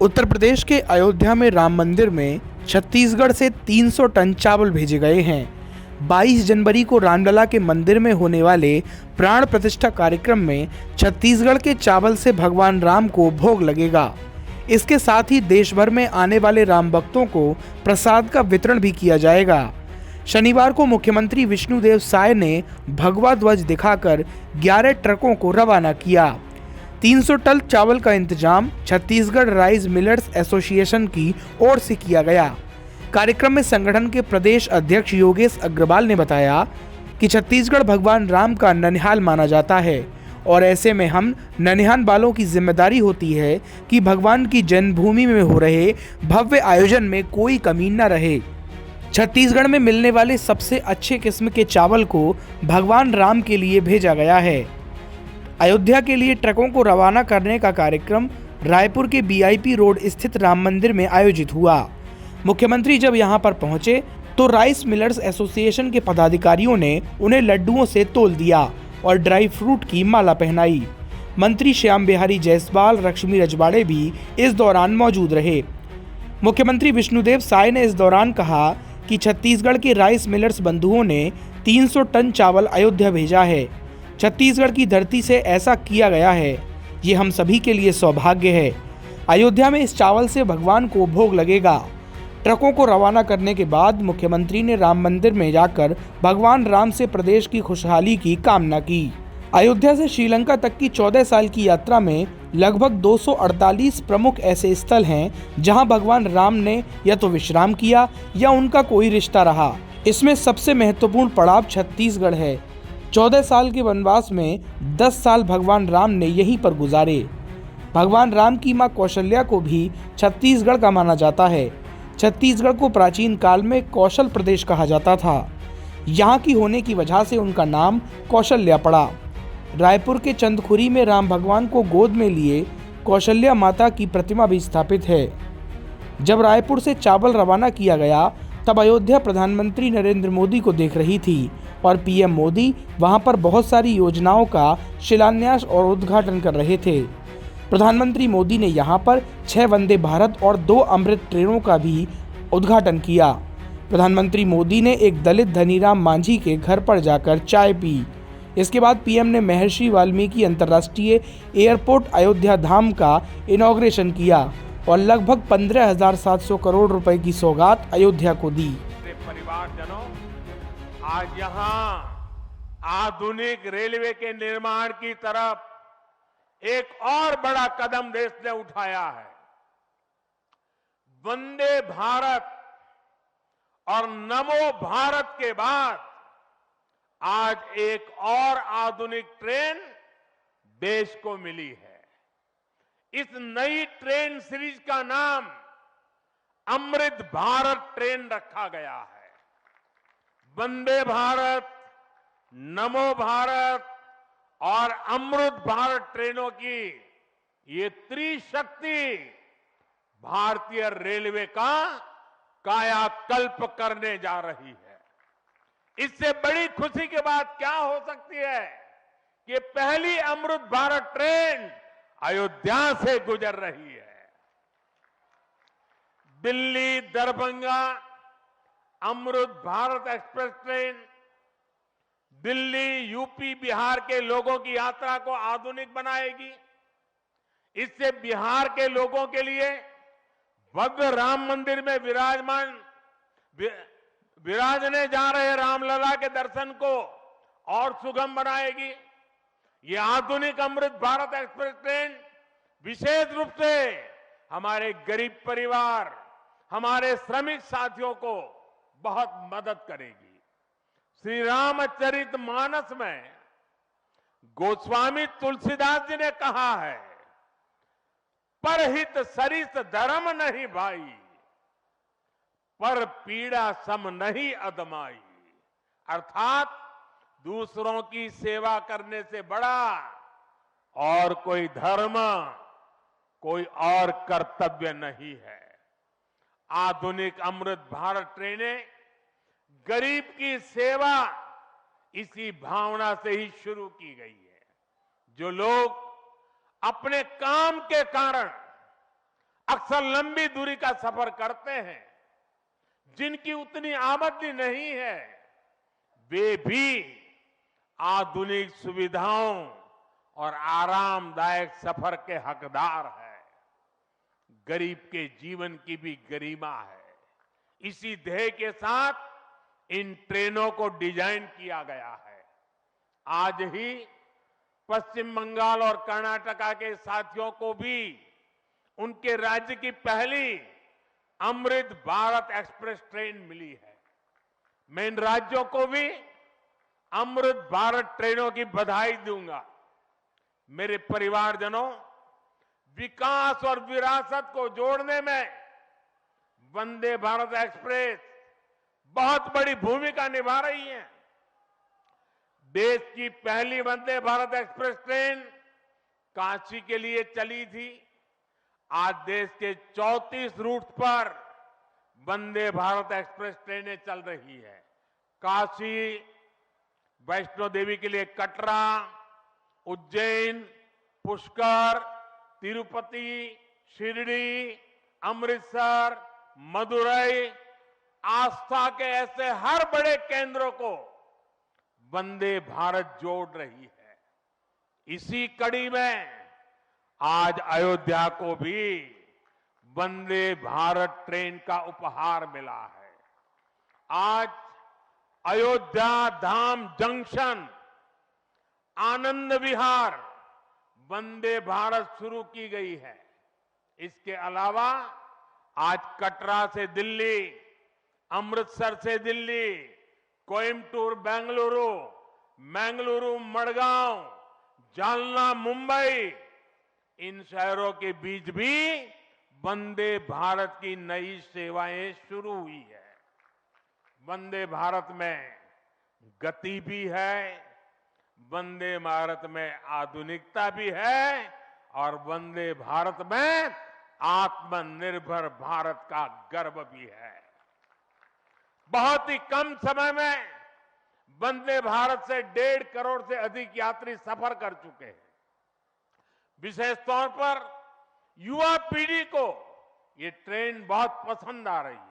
उत्तर प्रदेश के अयोध्या में राम मंदिर में छत्तीसगढ़ से 300 टन चावल भेजे गए हैं। 22 जनवरी को रामलला के मंदिर में होने वाले प्राण प्रतिष्ठा कार्यक्रम में छत्तीसगढ़ के चावल से भगवान राम को भोग लगेगा। इसके साथ ही देश भर में आने वाले राम भक्तों को प्रसाद का वितरण भी किया जाएगा। शनिवार को मुख्यमंत्री विष्णुदेव साय ने भगवा ध्वज दिखाकर 11 ट्रकों को रवाना किया। 300 टन चावल का इंतजाम छत्तीसगढ़ राइस मिलर्स एसोसिएशन की ओर से किया गया। कार्यक्रम में संगठन के प्रदेश अध्यक्ष योगेश अग्रवाल ने बताया कि छत्तीसगढ़ भगवान राम का ननिहाल माना जाता है और ऐसे में हम ननिहाल वालों की जिम्मेदारी होती है कि भगवान की जन्मभूमि में हो रहे भव्य आयोजन में कोई कमी न रहे। छत्तीसगढ़ में मिलने वाले सबसे अच्छे किस्म के चावल को भगवान राम के लिए भेजा गया है। अयोध्या के लिए ट्रकों को रवाना करने का कार्यक्रम रायपुर के बीआईपी रोड स्थित राम मंदिर में आयोजित हुआ। मुख्यमंत्री जब यहां पर पहुंचे तो राइस मिलर्स एसोसिएशन के पदाधिकारियों ने उन्हें लड्डुओं से तोल दिया और ड्राई फ्रूट की माला पहनाई। मंत्री श्याम बिहारी जायसवाल, लक्ष्मी रजवाड़े भी इस दौरान मौजूद रहे। मुख्यमंत्री विष्णुदेव साय ने इस दौरान कहा कि छत्तीसगढ़ के राइस मिलर्स बंधुओं ने 300 टन चावल अयोध्या भेजा है। छत्तीसगढ़ की धरती से ऐसा किया गया है, ये हम सभी के लिए सौभाग्य है। अयोध्या में इस चावल से भगवान को भोग लगेगा। ट्रकों को रवाना करने के बाद मुख्यमंत्री ने राम मंदिर में जाकर भगवान राम से प्रदेश की खुशहाली की कामना की। अयोध्या से श्रीलंका तक की 14 साल की यात्रा में लगभग 248 प्रमुख ऐसे स्थल हैं जहां भगवान राम ने या तो विश्राम किया या उनका कोई रिश्ता रहा। इसमें सबसे महत्वपूर्ण पड़ाव छत्तीसगढ़ है। 14 साल के वनवास में 10 साल भगवान राम ने यहीं पर गुजारे। भगवान राम की मां कौशल्या को भी छत्तीसगढ़ का माना जाता है। छत्तीसगढ़ को प्राचीन काल में कौशल प्रदेश कहा जाता था। यहाँ की होने की वजह से उनका नाम कौशल्या पड़ा। रायपुर के चंदखुरी में राम भगवान को गोद में लिए कौशल्या माता की प्रतिमा भी स्थापित है। जब रायपुर से चावल रवाना किया गया तब अयोध्या प्रधानमंत्री नरेंद्र मोदी को देख रही थी और पीएम मोदी वहां पर बहुत सारी योजनाओं का शिलान्यास और उद्घाटन कर रहे थे। प्रधानमंत्री मोदी ने यहां पर 6 वंदे भारत और 2 अमृत ट्रेनों का भी उद्घाटन किया। प्रधानमंत्री मोदी ने एक दलित धनीराम मांझी के घर पर जाकर चाय पी। इसके बाद पीएम ने महर्षि वाल्मीकि अंतर्राष्ट्रीय एयरपोर्ट अयोध्या धाम का इनॉग्रेशन किया और लगभग 15,700 करोड़ रुपए की सौगात अयोध्या को दी। परिवारजनों, आज यहाँ आधुनिक रेलवे के निर्माण की तरफ एक और बड़ा कदम देश ने उठाया है। वंदे भारत और नमो भारत के बाद आज एक और आधुनिक ट्रेन देश को मिली है। इस नई ट्रेन सीरीज का नाम अमृत भारत ट्रेन रखा गया है। वंदे भारत, नमो भारत और अमृत भारत ट्रेनों की ये त्रिशक्ति भारतीय रेलवे का कायाकल्प करने जा रही है। इससे बड़ी खुशी की बात क्या हो सकती है कि पहली अमृत भारत ट्रेन अयोध्या से गुजर रही है। Delhi Darbhanga Amrit Bharat express train Delhi, UP, Bihar के लोगों की यात्रा को आधुनिक बनाएगी। इससे बिहार के लोगों के लिए भव्य राम मंदिर में विराजने जा रहे रामलला के दर्शन को और सुगम बनाएगी। ये आधुनिक अमृत भारत एक्सप्रेस ट्रेन विशेष रूप से हमारे गरीब परिवार, हमारे श्रमिक साथियों को बहुत मदद करेगी। श्री रामचरितमानस में गोस्वामी तुलसीदास जी ने कहा है, परहित सरिस धर्म नहीं भाई, पर पीड़ा सम नहीं अदमाई। अर्थात दूसरों की सेवा करने से बड़ा और कोई धर्म, कोई और कर्तव्य नहीं है। आधुनिक अमृत भारत ट्रेनें गरीब की सेवा इसी भावना से ही शुरू की गई है। जो लोग अपने काम के कारण अक्सर लंबी दूरी का सफर करते हैं, जिनकी उतनी आमदनी नहीं है, वे भी आधुनिक सुविधाओं और आरामदायक सफर के हकदार हैं। गरीब के जीवन की भी गरिमा है। इसी ध्येय के साथ इन ट्रेनों को डिजाइन किया गया है। आज ही पश्चिम बंगाल और कर्नाटका के साथियों को भी उनके राज्य की पहली अमृत भारत एक्सप्रेस ट्रेन मिली है। मैं इन राज्यों को भी अमृत भारत ट्रेनों की बधाई दूंगा। मेरे परिवारजनों, विकास और विरासत को जोड़ने में वंदे भारत एक्सप्रेस बहुत बड़ी भूमिका निभा रही है। देश की पहली वंदे भारत एक्सप्रेस ट्रेन काशी के लिए चली थी। आज देश के 34 रूट पर वंदे भारत एक्सप्रेस ट्रेनें चल रही है। काशी, वैष्णो देवी के लिए कटरा, उज्जैन, पुष्कर, तिरुपति, शिरडी, अमृतसर, मदुरई, आस्था के ऐसे हर बड़े केंद्रों को वंदे भारत जोड़ रही है। इसी कड़ी में आज अयोध्या को भी वंदे भारत ट्रेन का उपहार मिला है। आज अयोध्या धाम जंक्शन, आनंद विहार वंदे भारत शुरू की गई है। इसके अलावा आज कटरा से दिल्ली, अमृतसर से दिल्ली, कोयम्बटूर बेंगलुरु, मंगलुरु मडगांव, जालना मुंबई, इन शहरों के बीच भी वंदे भारत की नई सेवाएं शुरू हुई है। वंदे भारत में गति भी है, वंदे भारत में आधुनिकता भी है और वंदे भारत में आत्मनिर्भर भारत का गर्व भी है। बहुत ही कम समय में वंदे भारत से 1.5 करोड़ से अधिक यात्री सफर कर चुके हैं। विशेष तौर पर युवा पीढ़ी को ये ट्रेन बहुत पसंद आ रही है।